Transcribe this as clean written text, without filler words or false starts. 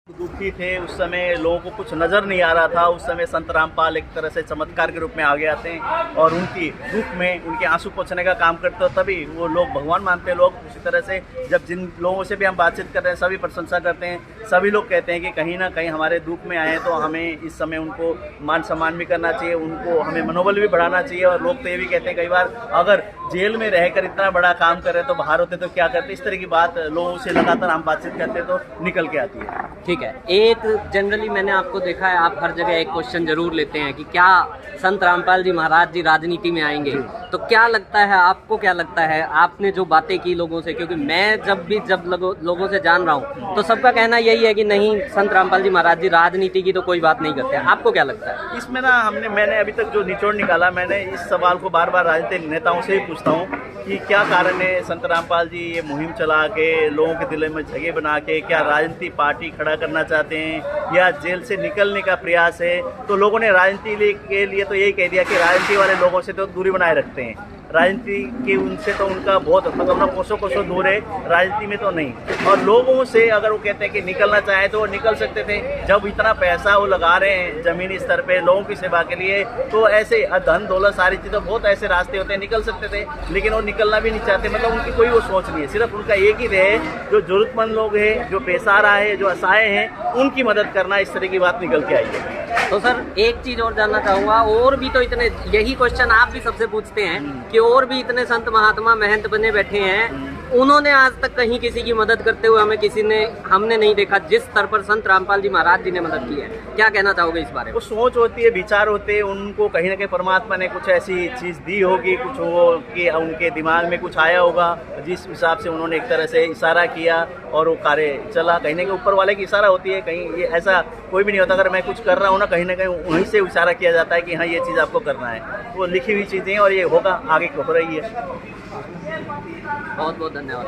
दुखी थे, उस समय लोगों को कुछ नज़र नहीं आ रहा था। उस समय संत रामपाल एक तरह से चमत्कार के रूप में आगे आते हैं और उनकी दुख में उनके आंसू पोंछने का काम करते हो, तभी वो लोग भगवान मानते हैं। लोग उसी तरह से जब जिन लोगों से भी हम बातचीत कर रहे हैं सभी प्रशंसा करते हैं। सभी लोग कहते हैं कि कहीं ना कहीं हमारे दुख में आए तो हमें इस समय उनको मान सम्मान भी करना चाहिए, उनको हमें मनोबल भी बढ़ाना चाहिए। और लोग तो ये भी कहते हैं कई बार, अगर जेल में रहकर इतना बड़ा काम कर रहे तो बाहर होते तो क्या करते। इस तरह की बात लोगों से लगातार हम बातचीत करते तो निकल के आती है। ठीक है, एक जनरली मैंने आपको देखा है, आप हर जगह एक क्वेश्चन जरूर लेते हैं कि क्या संत रामपाल जी महाराज जी राजनीति में आएंगे। तो क्या लगता है आपको, क्या लगता है आपने जो बातें की लोगों से, क्योंकि मैं जब लोगों से जान रहा हूँ तो सबका कहना यही है कि नहीं, संत रामपाल जी महाराज जी राजनीति की तो कोई बात नहीं करते। आपको क्या लगता है इसमें ना? मैंने अभी तक जो निचोड़ निकाला, मैंने इस सवाल को बार बार राजनीतिक नेताओं से ही पूछता हूँ कि क्या कारण है संत रामपाल जी ये मुहिम चला के लोगों के दिलों में जगह बना के क्या राजनीति पार्टी खड़ा करना चाहते हैं या जेल से निकलने का प्रयास है। तो लोगों ने राजनीति के लिए तो यही कह दिया कि राजनीति वाले लोगों से तो दूरी बनाए रखते हैं, राजनीति की उनसे तो उनका बहुत मतलब ना कोसों दूर है, राजनीति में तो नहीं। और लोगों से अगर वो कहते हैं कि निकलना चाहे तो वो निकल सकते थे। जब इतना पैसा वो लगा रहे हैं जमीनी स्तर पे लोगों की सेवा के लिए, तो ऐसे धन दौलत सारी चीज़ें बहुत ऐसे रास्ते होते हैं, निकल सकते थे। लेकिन वो निकलना भी नहीं चाहते, मतलब उनकी कोई वो सोच नहीं है। सिर्फ उनका एक ही रहे, जो जरूरतमंद लोग हैं, जो बेसहारा है, जो असहाय हैं, उनकी मदद करना। इस तरह की बात निकल के आई है। तो सर एक चीज और जानना चाहूँगा, और भी तो इतने, यही क्वेश्चन आप भी सबसे पूछते हैं कि और भी इतने संत महात्मा महंत बने बैठे हैं, उन्होंने आज तक कहीं किसी की मदद करते हुए हमने नहीं देखा जिस स्तर पर संत रामपाल जी महाराज जी ने मदद की है। क्या कहना चाहोगे इस बारे में? वो सोच होती है, विचार होते हैं, उनको कहीं ना कहीं परमात्मा ने कुछ ऐसी चीज़ दी होगी, कुछ वो कि उनके दिमाग में कुछ आया होगा, जिस हिसाब से उन्होंने एक तरह से इशारा किया और वो कार्य चला। कहीं ना कहीं ऊपर वाले की इशारा होती है, कहीं ये ऐसा कोई भी नहीं होता। अगर मैं कुछ कर रहा हूँ ना कहीं वहीं से इशारा किया जाता है कि हाँ ये चीज़ आपको करना है। वो लिखी हुई चीज़ें हैं और ये होगा, आगे हो रही है। बहुत बहुत धन्यवाद।